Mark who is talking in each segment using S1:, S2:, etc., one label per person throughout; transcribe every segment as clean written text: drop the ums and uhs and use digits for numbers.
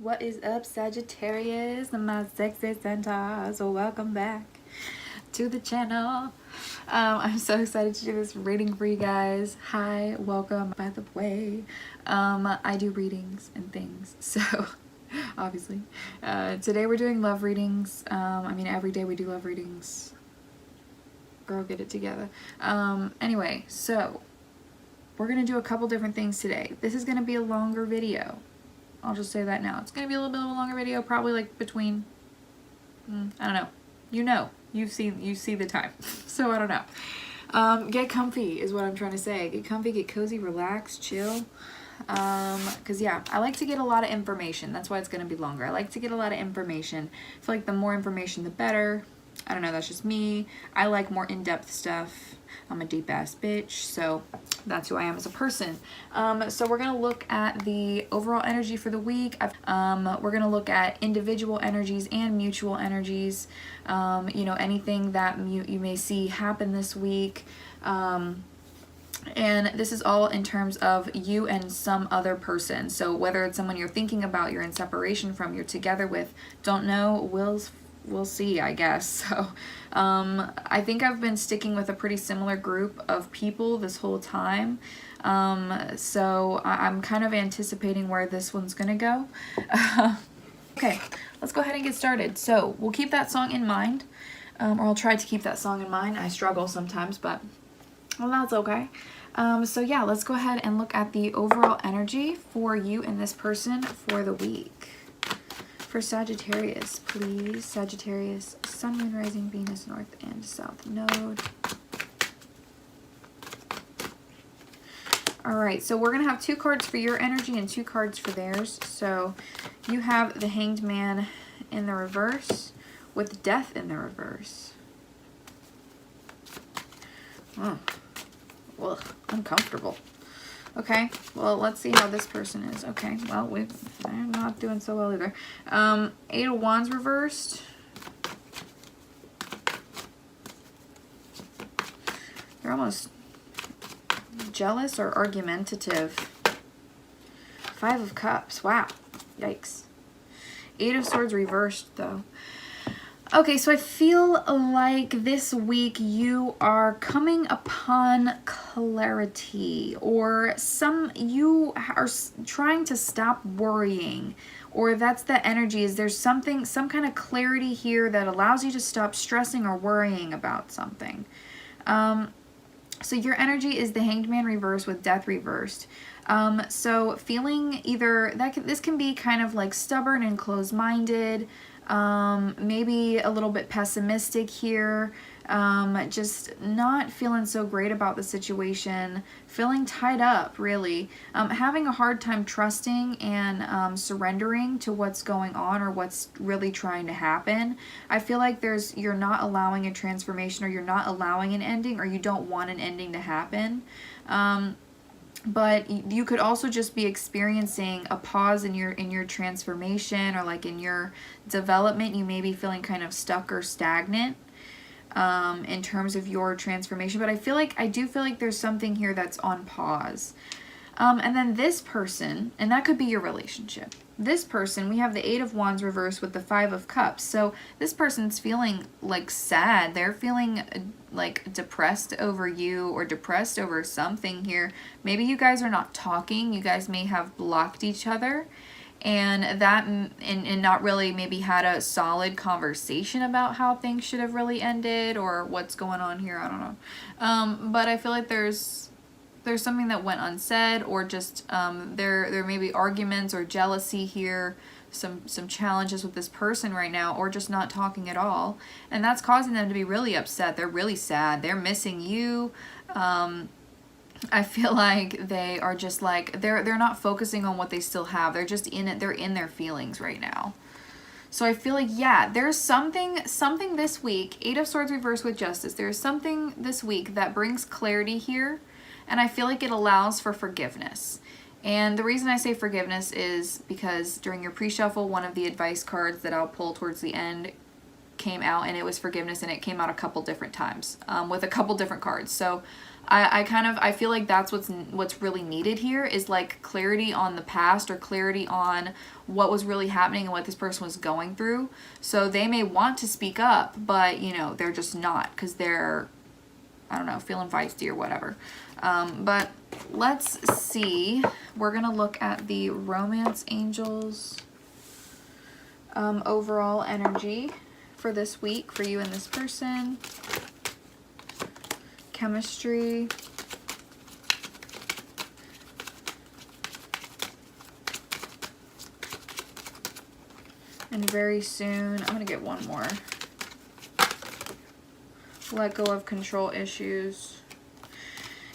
S1: What is up, Sagittarius and my sexy centaurs? Welcome back to the channel. I'm so excited to do this reading for you guys. Hi, welcome. By the way, I do readings and things, so obviously today we're doing love readings. I mean, every day we do love readings. Girl, get it together. Anyway, so we're gonna do a couple different things today. This is gonna be a longer video. I'll just say that now. It's gonna be a little bit of a longer video, probably like between, I don't know. You see the time. So I don't know. Get comfy is what I'm trying to say. Get comfy, get cozy, relax, chill. Cause yeah, I like to get a lot of information. That's why it's gonna be longer. I like to get a lot of information. I feel like the more information, the better. I don't know, that's just me. I like more in-depth stuff. I'm a deep ass bitch, so that's who I am as a person. So we're gonna look at the overall energy for the week. We're gonna look at individual energies and mutual energies. You know, anything that you may see happen this week. And this is all in terms of you and some other person. So whether it's someone you're thinking about, you're in separation from, you're together with, don't know, we'll see, I guess. So I think I've been sticking with a pretty similar group of people this whole time. So I'm kind of anticipating where this one's gonna go. Okay, let's go ahead and get started. So we'll keep that song in mind, or I'll try to keep that song in mind. I struggle sometimes, but well, that's okay. So yeah, let's go ahead and look at the overall energy for you and this person for the week. For Sagittarius, please. Sagittarius, Sun, Moon, Rising, Venus, North and South Node. Alright, so we're going to have 2 cards for your energy and 2 cards for theirs. So you have the Hanged Man in the reverse with Death in the reverse. Oh, well, uncomfortable. Okay, well, let's see how this person is. Okay, well, I'm not doing so well either. 8 of Wands reversed. They're almost jealous or argumentative. 5 of Cups. Wow. Yikes. 8 of Swords reversed, though. Okay, so I feel like this week you are coming upon clarity, or you are trying to stop worrying, or that's the energy, is there's some kind of clarity here that allows you to stop stressing or worrying about something. So your energy is the Hanged Man reversed with Death reversed. So feeling either this can be kind of like stubborn and closed-minded, maybe a little bit pessimistic here, just not feeling so great about the situation, feeling tied up, really, having a hard time trusting and surrendering to what's going on or what's really trying to happen. I feel like you're not allowing a transformation, or you're not allowing an ending, or you don't want an ending to happen. But you could also just be experiencing a pause in your transformation, or like in your development. You may be feeling kind of stuck or stagnant in terms of your transformation. But I do feel like there's something here that's on pause. And then this person, and that could be your relationship. This person, we have the 8 of Wands reversed with the 5 of Cups. So this person's feeling like sad. They're feeling like depressed over you, or depressed over something here. Maybe you guys are not talking. You guys may have blocked each other, and not really maybe had a solid conversation about how things should have really ended, or what's going on here. I don't know. But I feel like there's something that went unsaid, or just there may be arguments or jealousy here, some challenges with this person right now, or just not talking at all, and that's causing them to be really upset. They're really sad. They're missing you. I feel like they are just like they're not focusing on what they still have. They're just in it. They're in their feelings right now. So I feel like, yeah, there's something this week. 8 of Swords reversed with Justice. There's something this week that brings clarity here. And I feel like it allows for forgiveness. And the reason I say forgiveness is because during your pre-shuffle, one of the advice cards that I'll pull towards the end came out, and it was forgiveness, and it came out a couple different times with a couple different cards. So I feel like that's what's really needed here, is like clarity on the past, or clarity on what was really happening and what this person was going through. So they may want to speak up, but you know, they're just not, because they're, I don't know, feeling feisty or whatever. But let's see. We're gonna look at the romance angels overall energy for this week for you and this person. Chemistry. And very soon, I'm gonna get one more. Let go of control issues.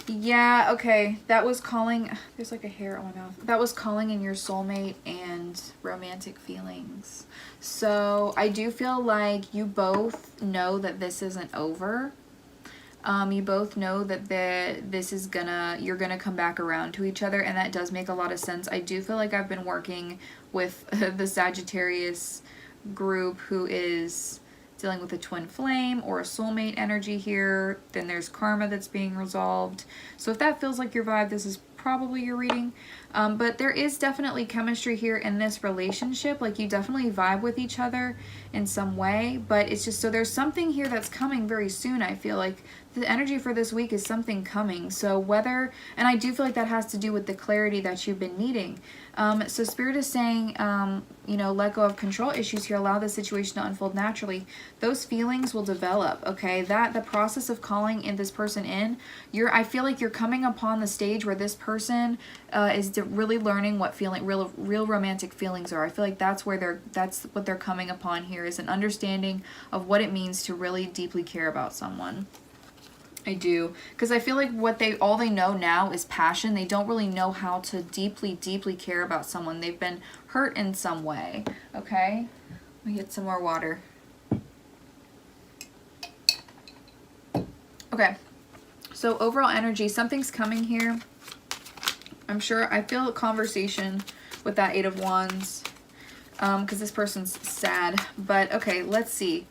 S1: Yeah, okay, that was calling, there's like a hair on my mouth. That was calling in your soulmate and romantic feelings. So I do feel like you both know that this isn't over. You both know that this is you're gonna come back around to each other, and that does make a lot of sense. I do feel like I've been working with the Sagittarius group who is dealing with a twin flame or a soulmate energy here. Then there's karma that's being resolved. So if that feels like your vibe, this is probably your reading. But there is definitely chemistry here in this relationship. Like, you definitely vibe with each other in some way, but it's just, so there's something here that's coming very soon. I feel like the energy for this week is something coming. So whether, and I do feel like that has to do with the clarity that you've been needing. So Spirit is saying, you know, let go of control issues here, allow the situation to unfold naturally. Those feelings will develop, okay? That the process of calling in this person in, I feel like you're coming upon the stage where this person is really learning what real romantic feelings are. I feel like that's what they're coming upon here, is an understanding of what it means to really deeply care about someone. I do, because I feel like all they know now is passion. They don't really know how to deeply care about someone. They've been hurt in some way. Okay, let me get some more water. Okay, so overall energy, something's coming here. I'm sure, I feel a conversation with that Eight of Wands, because this person's sad. But okay, let's see.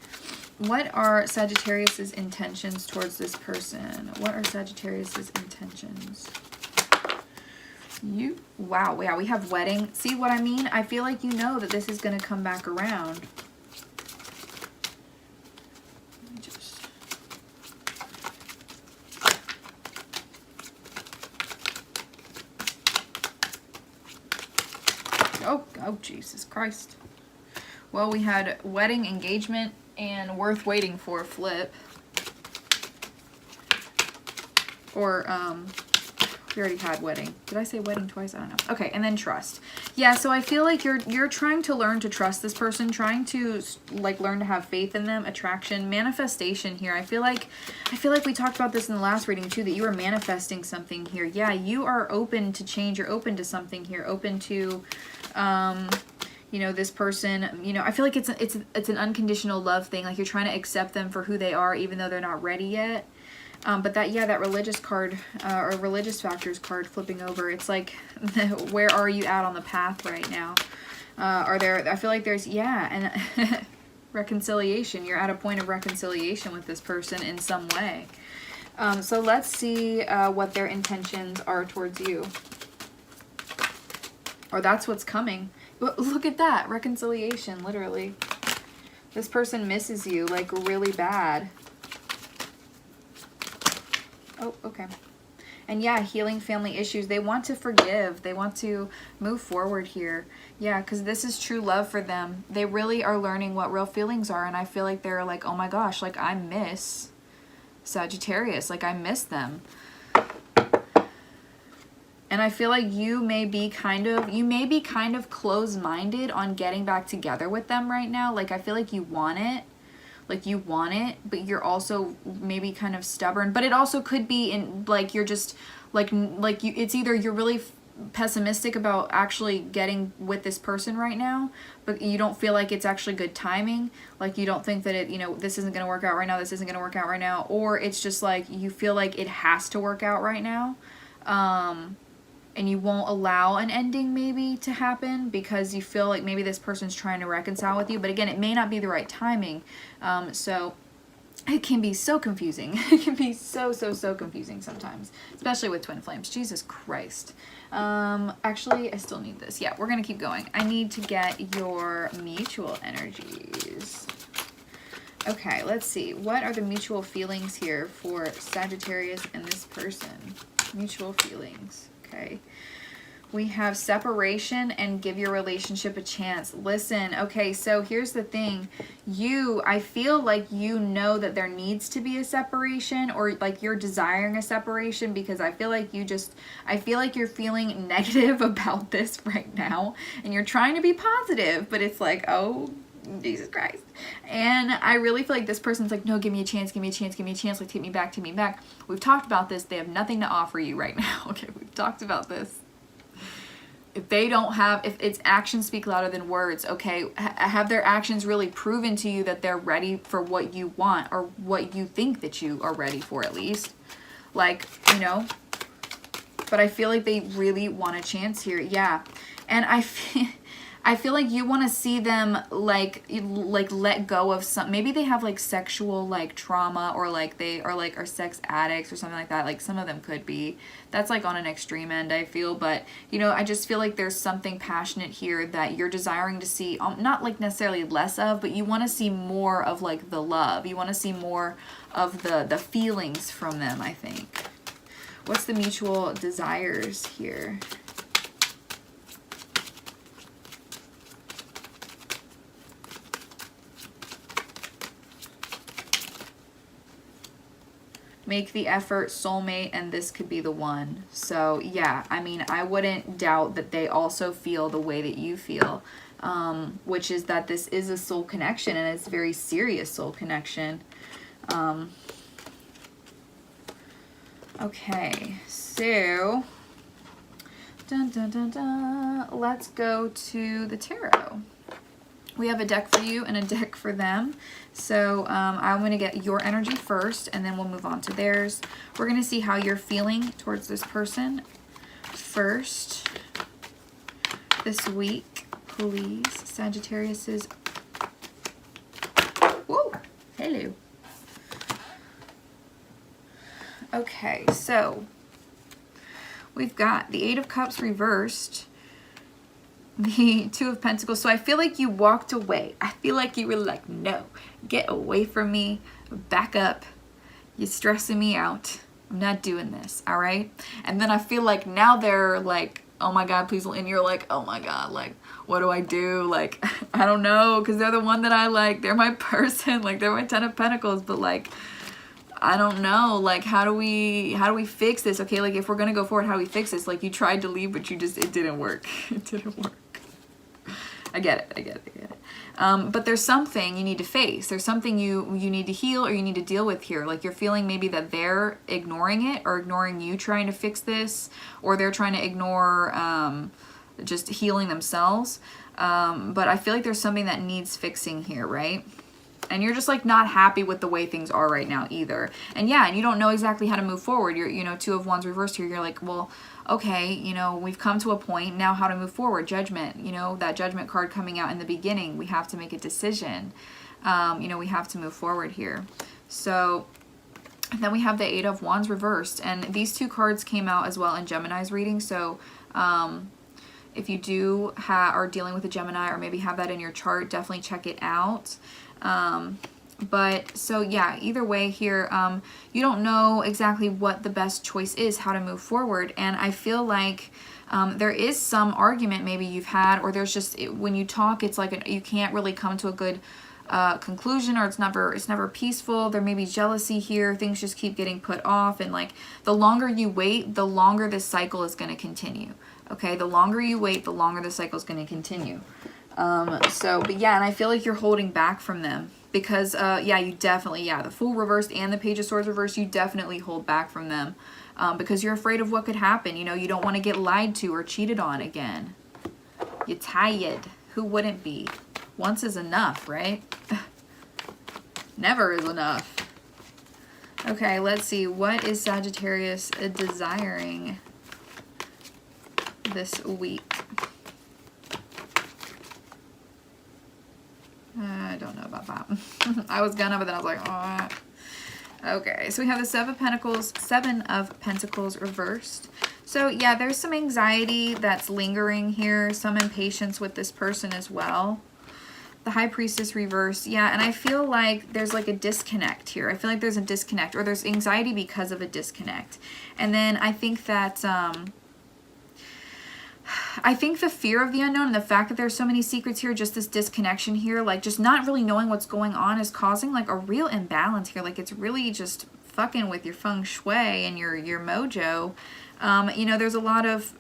S1: What are Sagittarius's intentions towards this person? What are Sagittarius's intentions? Wow, we have wedding. See what I mean? I feel like you know that this is going to come back around. Oh, Jesus Christ. Well, we had wedding, engagement, and worth waiting for flip. Or, we already had wedding. Did I say wedding twice? I don't know. Okay, and then trust. Yeah, so I feel like you're trying to learn to trust this person, trying to like learn to have faith in them, attraction, manifestation here. I feel like we talked about this in the last reading too, that you are manifesting something here. Yeah, you are open to change, you're open to something here, open to you know, this person, you know, I feel like it's an unconditional love thing. Like, you're trying to accept them for who they are, even though they're not ready yet. But that religious card, or religious factors card flipping over, it's like, where are you at on the path right now? I feel like there's, yeah, and reconciliation. You're at a point of reconciliation with this person in some way. So let's see what their intentions are towards you. Or that's what's coming. Look at that, reconciliation, literally. This person misses you, like, really bad. Oh, okay. And yeah, healing family issues. They want to forgive. They want to move forward here. Yeah, because this is true love for them. They really are learning what real feelings are. And I feel like they're like, oh my gosh, like, I miss Sagittarius. Like, I miss them. And I feel like you may be kind of closed-minded on getting back together with them right now. Like, I feel like you want it. Like, you want it, but you're also maybe kind of stubborn. But it also could be in, like, you're just, it's either you're really pessimistic about actually getting with this person right now, but you don't feel like it's actually good timing. Like, you don't think that it, you know, this isn't going to work out right now, this isn't going to work out right now. Or it's just like, you feel like it has to work out right now. And you won't allow an ending maybe to happen because you feel like maybe this person's trying to reconcile with you. But again, it may not be the right timing. So it can be so confusing. It can be so confusing sometimes, especially with twin flames. Jesus Christ. Actually, I still need this. Yeah, we're going to keep going. I need to get your mutual energies. Okay, let's see. What are the mutual feelings here for Sagittarius and this person? Mutual feelings. Okay. We have separation and give your relationship a chance. Listen, okay, so here's the thing. I feel like you know that there needs to be a separation, or like you're desiring a separation, because I feel like you're feeling negative about this right now, and you're trying to be positive, but it's like, oh, Jesus Christ. And I really feel like this person's like, no, give me a chance, give me a chance, give me a chance, like take me back, take me back. We've talked about this. They have nothing to offer you right now. Okay, we've talked about this. If it's actions speak louder than words, okay, have their actions really proven to you that they're ready for what you want, or what you think that you are ready for, at least, like, you know, but I feel like they really want a chance here. Yeah. And I feel like you want to see them like let go of some, maybe they have like sexual like trauma, or like they are sex addicts or something like that. Like some of them could be. That's like on an extreme end, I feel. But you know, I just feel like there's something passionate here that you're desiring to see, not like necessarily less of, but you want to see more of like the love. You want to see more of the feelings from them, I think. What's the mutual desires here? Make the effort, soulmate, and this could be the one. So yeah, I mean, I wouldn't doubt that they also feel the way that you feel, which is that this is a soul connection, and it's a very serious soul connection. Okay, so let's go to the tarot. We have a deck for you and a deck for them. So I'm going to get your energy first, and then we'll move on to theirs. We're going to see how you're feeling towards this person first this week, please. Sagittarius's. Whoa, hello. Okay, so we've got the Eight of Cups reversed, the Two of Pentacles. So I feel like you walked away. I feel like you were like, no, get away from me, back up. You're stressing me out. I'm not doing this, all right? And then I feel like now they're like, oh my God, please. And you're like, oh my God, like, what do I do? Like, I don't know, because they're the one that I like. They're my person. Like, they're my Ten of Pentacles, but like, I don't know, like, how do we fix this? Okay, like, if we're gonna go forward, how do we fix this? Like, you tried to leave, but it didn't work. It didn't work. I get it. But there's something you need to face. There's something you need to heal, or you need to deal with here. Like, you're feeling maybe that they're ignoring it, or ignoring you trying to fix this, or they're trying to ignore just healing themselves. But I feel like there's something that needs fixing here, right? And you're just like not happy with the way things are right now either. And yeah, and you don't know exactly how to move forward. You're, you know, Two of Wands reversed here. You're like, well, okay, you know, we've come to a point now, how to move forward. Judgment, you know, that Judgment card coming out in the beginning. We have to make a decision. You know, we have to move forward here. So then we have the Eight of Wands reversed. And these two cards came out as well in Gemini's reading. So if you are dealing with a Gemini, or maybe have that in your chart, definitely check it out. But so yeah, either way here, you don't know exactly what the best choice is, how to move forward. And I feel like there is some argument maybe you've had, or there's just, when you talk, it's like you can't really come to a good conclusion, or it's never peaceful. There may be jealousy here. Things just keep getting put off, and like the longer you wait, the longer this cycle is going to continue. Okay, the longer you wait, the longer the cycle is going to continue. But yeah, and I feel like you're holding back from them because, yeah, you definitely, yeah, the Fool reversed and the Page of Swords reversed, you definitely hold back from them, because you're afraid of what could happen. You know, you don't want to get lied to or cheated on again. You're tired. Who wouldn't be? Once is enough, right? Never is enough. Okay, let's see. What is Sagittarius desiring this week? I don't know about that. I was gonna, but then I was like, oh. Okay, so we have the Seven of Pentacles reversed. So yeah, there's some anxiety that's lingering here, some impatience with this person as well. The High Priestess reversed, yeah, and I feel like there's like a disconnect here. I feel like there's a disconnect, or there's anxiety because of a disconnect. And then I think that, I think the fear of the unknown and the fact that there's so many secrets here, just this disconnection here, like just not really knowing what's going on is causing like a real imbalance here. Like it's really just fucking with your feng shui and your mojo. You know, there's a lot of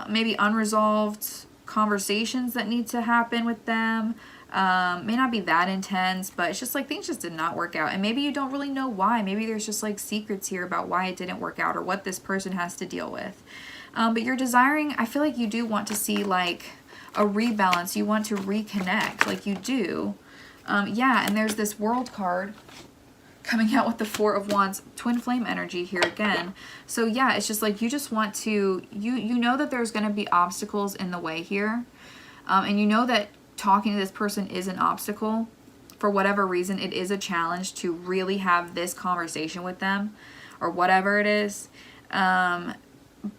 S1: maybe unresolved conversations that need to happen with them. May not be that intense, but it's just like things just did not work out. And maybe you don't really know why. Maybe there's just like secrets here about why it didn't work out or what this person has to deal with. But you're desiring, I feel like you do want to see like a rebalance. You want to reconnect, like you do. Yeah, and there's this World card coming out with the Four of Wands, twin flame energy here again. So yeah, it's just like you just want to, you know that there's going to be obstacles in the way here. And you know that talking to this person is an obstacle. For whatever reason, it is a challenge to really have this conversation with them or whatever it is.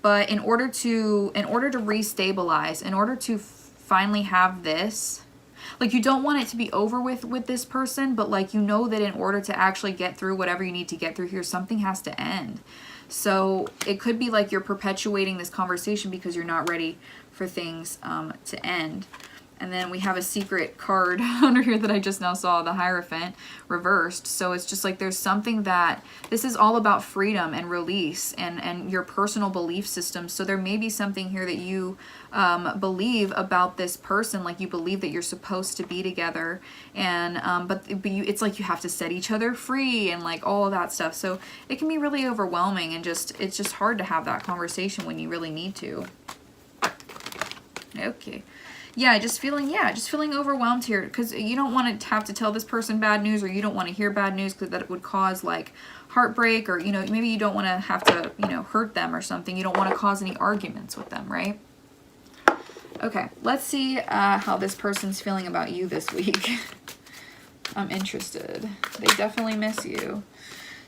S1: But in order to restabilize, in order to finally have this, like you don't want it to be over with this person, but like you know that in order to actually get through whatever you need to get through here, something has to end. So it could be like you're perpetuating this conversation because you're not ready for things to end. And then we have a secret card under here that I just now saw, the Hierophant reversed. So it's just like there's something that, this is all about freedom and release and your personal belief system. So there may be something here that you believe about this person, like you believe that you're supposed to be together. And but it's like you have to set each other free and like all of that stuff. So it can be really overwhelming and it's just hard to have that conversation when you really need to. Okay. Yeah, just feeling overwhelmed here because you don't want to have to tell this person bad news, or you don't want to hear bad news because that would cause like heartbreak, or, you know, maybe you don't want to have to, you know, hurt them or something. You don't want to cause any arguments with them, right? Okay, let's see how this person's feeling about you this week. I'm interested. They definitely miss you.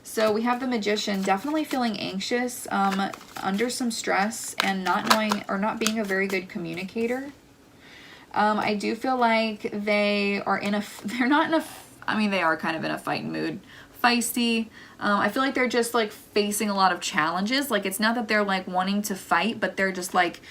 S1: So we have the Magician, definitely feeling anxious, under some stress, and not knowing or not being a very good communicator. I do feel like they are they're not in a, I mean, they are kind of in a fighting mood. Feisty. I feel like they're just like facing a lot of challenges. Like it's not that they're like wanting to fight, but they're just like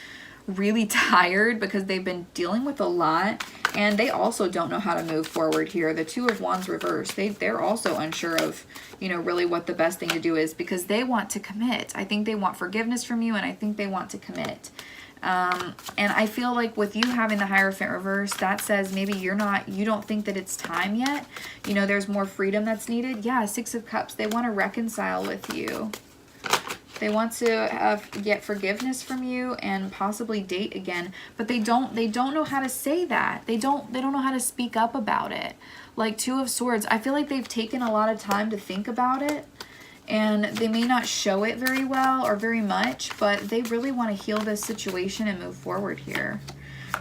S1: really tired because they've been dealing with a lot. And they also don't know how to move forward here. The Two of Wands reversed. They're also unsure of, you know, really what the best thing to do is, because they want to commit. I think they want forgiveness from you, and I think they want to commit. And I feel like with you having the Hierophant reverse, that says maybe you don't think that it's time yet. You know, there's more freedom that's needed. Yeah, Six of Cups, they want to reconcile with you. They want to get forgiveness from you and possibly date again, but they don't know how to say that. They don't know how to speak up about it. Like Two of Swords, I feel like they've taken a lot of time to think about it. And they may not show it very well or very much, but they really want to heal this situation and move forward here.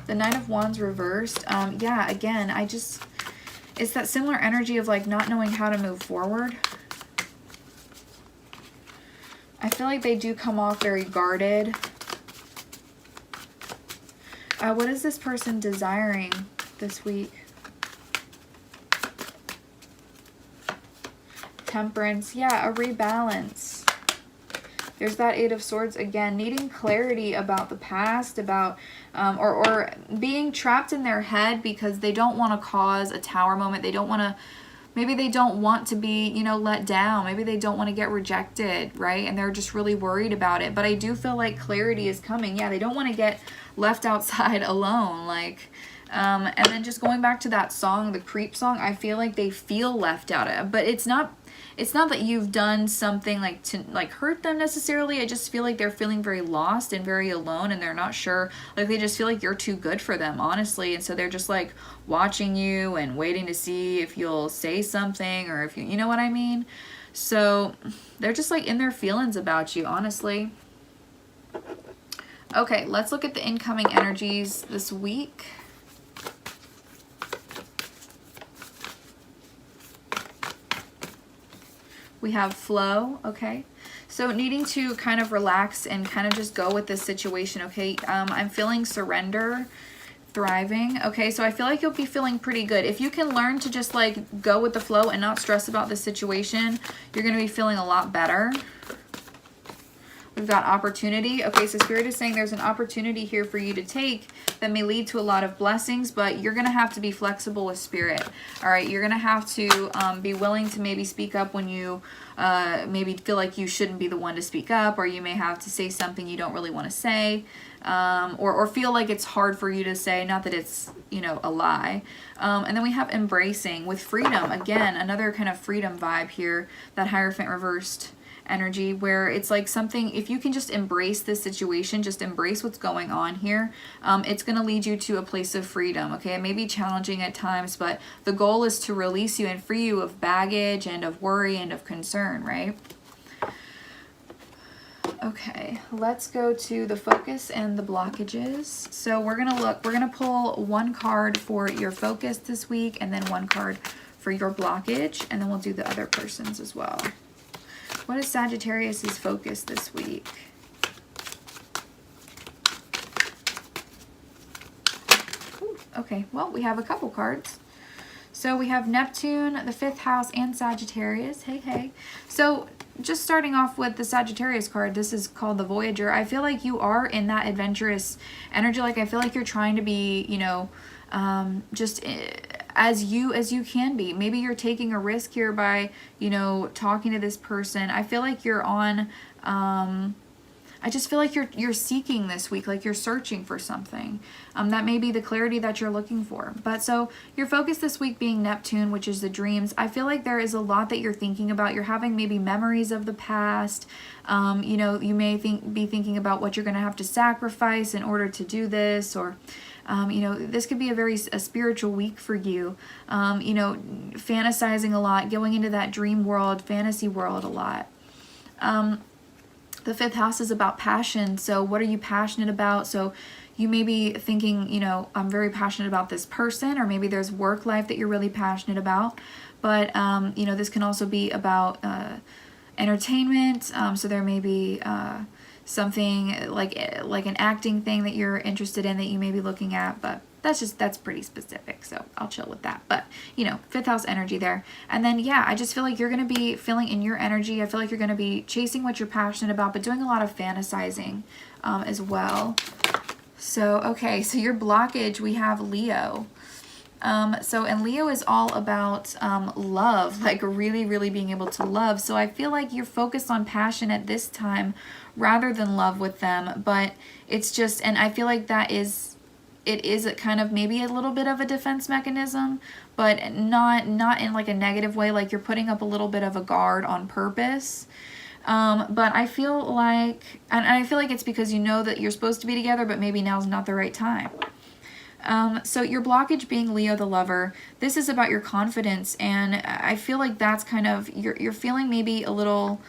S1: The Knight of Wands reversed. Yeah, again, it's that similar energy of like not knowing how to move forward. I feel like they do come off very guarded. What is this person desiring this week? Temperance, yeah, a rebalance. There's that Eight of Swords again, needing clarity about the past, about or being trapped in their head because they don't want to cause a tower moment. They don't want to, maybe they don't want to be, you know, let down. Maybe they don't want to get rejected, right? And they're just really worried about it. But I do feel like clarity is coming. Yeah, they don't want to get left outside alone, like. And then just going back to that song, the Creep song, I feel like they feel left out. But it's not that you've done something like to like hurt them necessarily. I just feel like they're feeling very lost and very alone, and they're not sure. Like they just feel like you're too good for them, honestly. And so they're just like watching you and waiting to see if you'll say something, or if you know what I mean? So they're just like in their feelings about you, honestly. Okay, let's look at the incoming energies this week. We have flow, okay? So needing to kind of relax and kind of just go with this situation, okay? I'm feeling surrender, thriving, okay? So I feel like you'll be feeling pretty good. If you can learn to just like go with the flow and not stress about the situation, you're going to be feeling a lot better. We've got opportunity. Okay, so Spirit is saying there's an opportunity here for you to take that may lead to a lot of blessings, but you're going to have to be flexible with Spirit. All right, you're going to have to be willing to maybe speak up when you maybe feel like you shouldn't be the one to speak up, or you may have to say something you don't really want to say, or feel like it's hard for you to say, not that it's, you know, a lie. And then we have embracing with freedom. Again, another kind of freedom vibe here, that Hierophant reversed energy, where it's like something, if you can just embrace this situation, just embrace what's going on here, it's going to lead you to a place of freedom. Okay, it may be challenging at times, but the goal is to release you and free you of baggage and of worry and of concern, right? Okay, let's go to the focus and the blockages. So we're gonna pull one card for your focus this week, and then one card for your blockage, and then we'll do the other person's as well. What is Sagittarius's focus this week? Ooh, okay, well, we have a couple cards. So we have Neptune, the 5th house, and Sagittarius. Hey, hey. So just starting off with the Sagittarius card, this is called the Voyager. I feel like you are in that adventurous energy. Like, I feel like you're trying to be, you know, just as you can be. Maybe you're taking a risk here by, you know, talking to this person. I feel like you're on, I just feel like you're seeking this week, like you're searching for something. That may be the clarity that you're looking for. But so your focus this week being Neptune, which is the dreams, I feel like there is a lot that you're thinking about. You're having maybe memories of the past. You know, you may be thinking about what you're going to have to sacrifice in order to do this, or you know, this could be a spiritual week for you. You know, fantasizing a lot, going into that dream world, fantasy world a lot. The 5th house is about passion. So what are you passionate about? So you may be thinking, you know, I'm very passionate about this person, or maybe there's work life that you're really passionate about. But, you know, this can also be about entertainment. So there may be something like an acting thing that you're interested in that you may be looking at, but that's pretty specific, so I'll chill with that. But, you know, 5th house energy there. And then, yeah, I just feel like you're going to be feeling in your energy. I feel like you're going to be chasing what you're passionate about, but doing a lot of fantasizing as well. So, okay, so your blockage, we have Leo. And Leo is all about love, like really, really being able to love. So I feel like you're focused on passion at this time rather than love with them, but it's just, and I feel like it is a kind of maybe a little bit of a defense mechanism, but not in like a negative way, like you're putting up a little bit of a guard on purpose. But I feel like, and I feel like it's because you know that you're supposed to be together, but maybe now's not the right time. So your blockage being Leo the lover, this is about your confidence, and I feel like that's kind of, you're feeling maybe a little,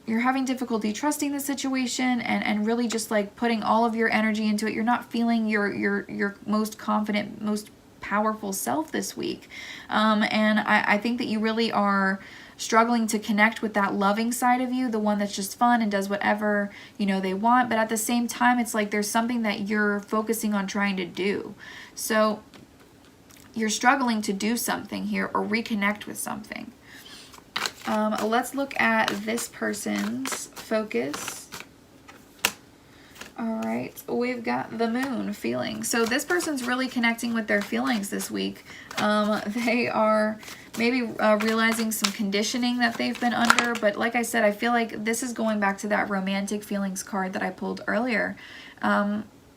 S1: you're having difficulty trusting the situation and really just like putting all of your energy into it. You're not feeling your most confident, most powerful self this week. And I think that you really are struggling to connect with that loving side of you, the one that's just fun and does whatever, you know, they want. But at the same time, it's like there's something that you're focusing on trying to do. So you're struggling to do something here or reconnect with something. Let's look at this person's focus. All right, we've got the moon feeling. So this person's really connecting with their feelings this week. They are maybe realizing some conditioning that they've been under. But like I said, I feel like this is going back to that romantic feelings card that I pulled earlier.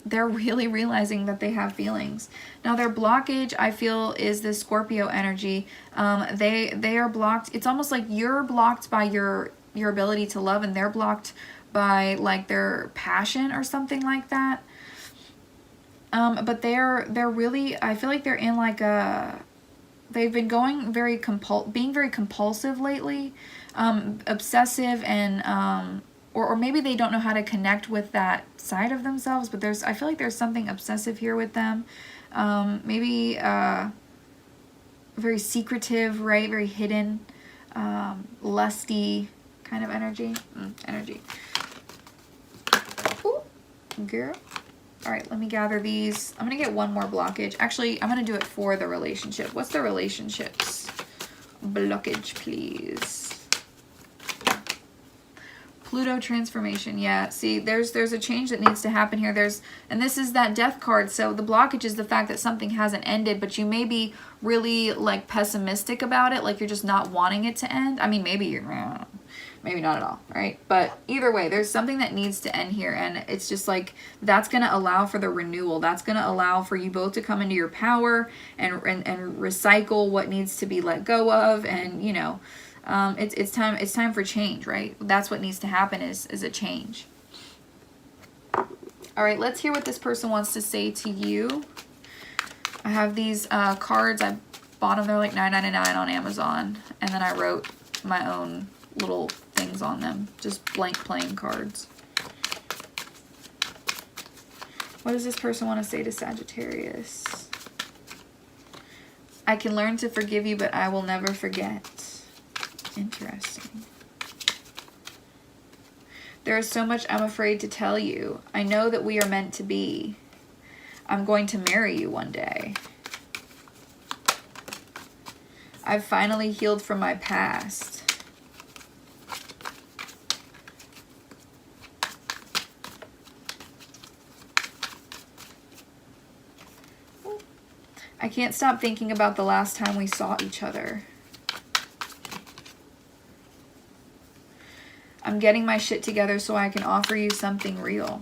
S1: They're really realizing that they have feelings. Now their blockage, I feel, is this Scorpio energy. They are blocked. It's almost like you're blocked by your ability to love, and they're blocked by like their passion or something like that. But they're really, I feel like they're in like a, they've been going being very compulsive lately, obsessive, and or maybe they don't know how to connect with that side of themselves, but I feel like there's something obsessive here with them. Maybe very secretive, right? Very hidden. lusty kind of energy. Energy. Ooh, girl. All right, let me gather these. I'm going to get one more blockage. Actually, I'm going to do it for the relationship. What's the relationship's blockage, please? Pluto transformation. Yeah, see, there's a change that needs to happen here. And this is that death card. So the blockage is the fact that something hasn't ended, but you may be really like pessimistic about it, like you're just not wanting it to end. I mean, maybe not at all, right? But either way, there's something that needs to end here, and it's just like that's going to allow for the renewal. That's going to allow for you both to come into your power and recycle what needs to be let go of, and you know, it's time for change, right? That's what needs to happen is a change. All right, let's hear what this person wants to say to you. I have these cards. I bought them. They're like $9.99 on Amazon, and then I wrote my own little things on them, just blank playing cards. What does this person want to say to Sagittarius? I can learn to forgive you, but I will never forget. Interesting. There is so much I'm afraid to tell you. I know that we are meant to be. I'm going to marry you one day. I've finally healed from my past. I can't stop thinking about the last time we saw each other. I'm getting my shit together so I can offer you something real.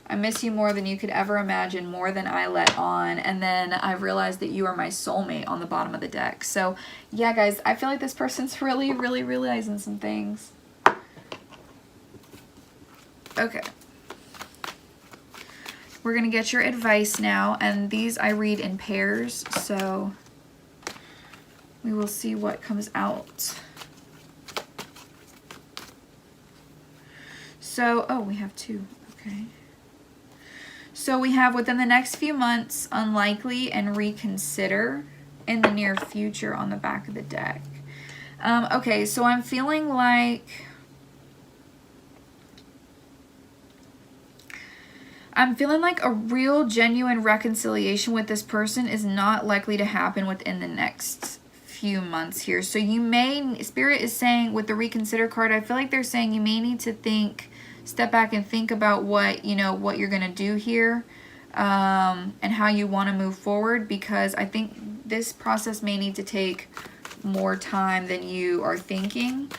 S1: I miss you more than you could ever imagine, more than I let on. And then I realized that you are my soulmate on the bottom of the deck. So yeah, guys, I feel like this person's really realizing some things. Okay. We're going to get your advice now, and these I read in pairs, so we will see what comes out. So, oh, we have two. Okay. So we have within the next few months, unlikely, and reconsider in the near future on the back of the deck. Okay, so I'm feeling like a real genuine reconciliation with this person is not likely to happen within the next few months here. So you may, Spirit is saying with the reconsider card, I feel like they're saying you may need to step back and think about what you're going to do here, and how you want to move forward, because I think this process may need to take more time than you are thinking.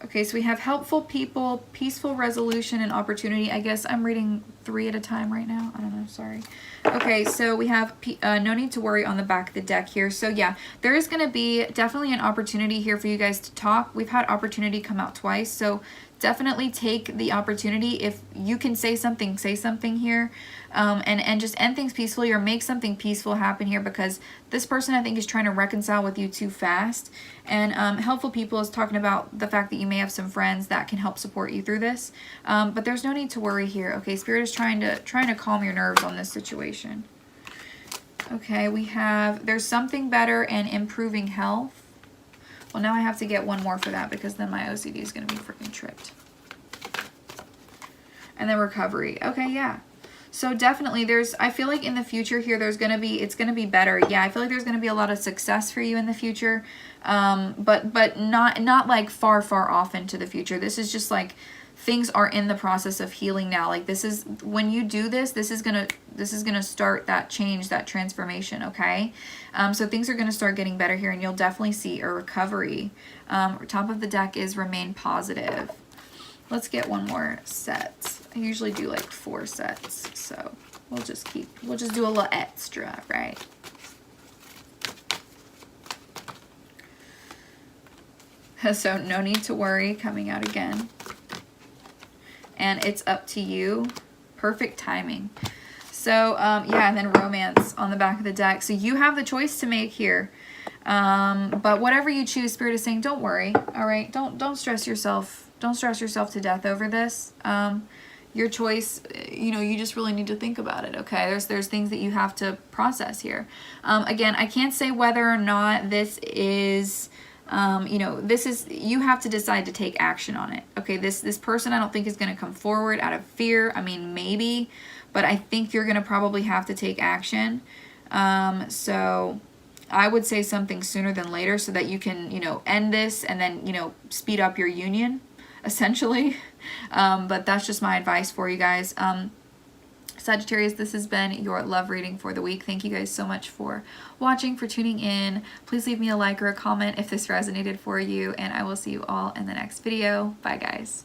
S1: Okay, so we have helpful people, peaceful resolution, and opportunity. I guess I'm reading 3 at a time right now. I don't know, sorry. Okay, so we have no need to worry on the back of the deck here. So yeah, there is going to be definitely an opportunity here for you guys to talk. We've had opportunity come out twice, so definitely take the opportunity. If you can say something here, and just end things peacefully or make something peaceful happen here, because this person I think is trying to reconcile with you too fast. And helpful people is talking about the fact that you may have some friends that can help support you through this, but there's no need to worry here. Okay, Spirit is trying to calm your nerves on this situation. Okay, we have there's something better and improving health. Well, now I have to get one more for that, because then my OCD is going to be freaking tripped. And then recovery. Okay, yeah. So definitely I feel like in the future here, it's going to be better. Yeah, I feel like there's going to be a lot of success for you in the future. But not like far off into the future. This is just like things are in the process of healing now. Like this is, when you do this, this is going to start that change, that transformation. Okay. So things are going to start getting better here, and you'll definitely see a recovery. Top of the deck is remain positive. Let's get one more set. I usually do like 4 sets, so we'll just do a little extra, right? So no need to worry coming out again. And it's up to you. Perfect timing. So yeah, and then romance on the back of the deck. So you have the choice to make here. But whatever you choose, Spirit is saying, don't worry. All right, don't stress yourself. Don't stress yourself to death over this. your choice, you know, you just really need to think about it, okay? There's things that you have to process here. Again, I can't say whether or not this is, you know, this is, you have to decide to take action on it, okay? This person I don't think is going to come forward out of fear. I mean, maybe, but I think you're going to probably have to take action. So I would say something sooner than later so that you can, you know, end this and then, you know, speed up your union, essentially. But that's just my advice for you guys. Sagittarius, this has been your love reading for the week. Thank you guys so much for watching, for tuning in. Please leave me a like or a comment if this resonated for you, and I will see you all in the next video. Bye, guys.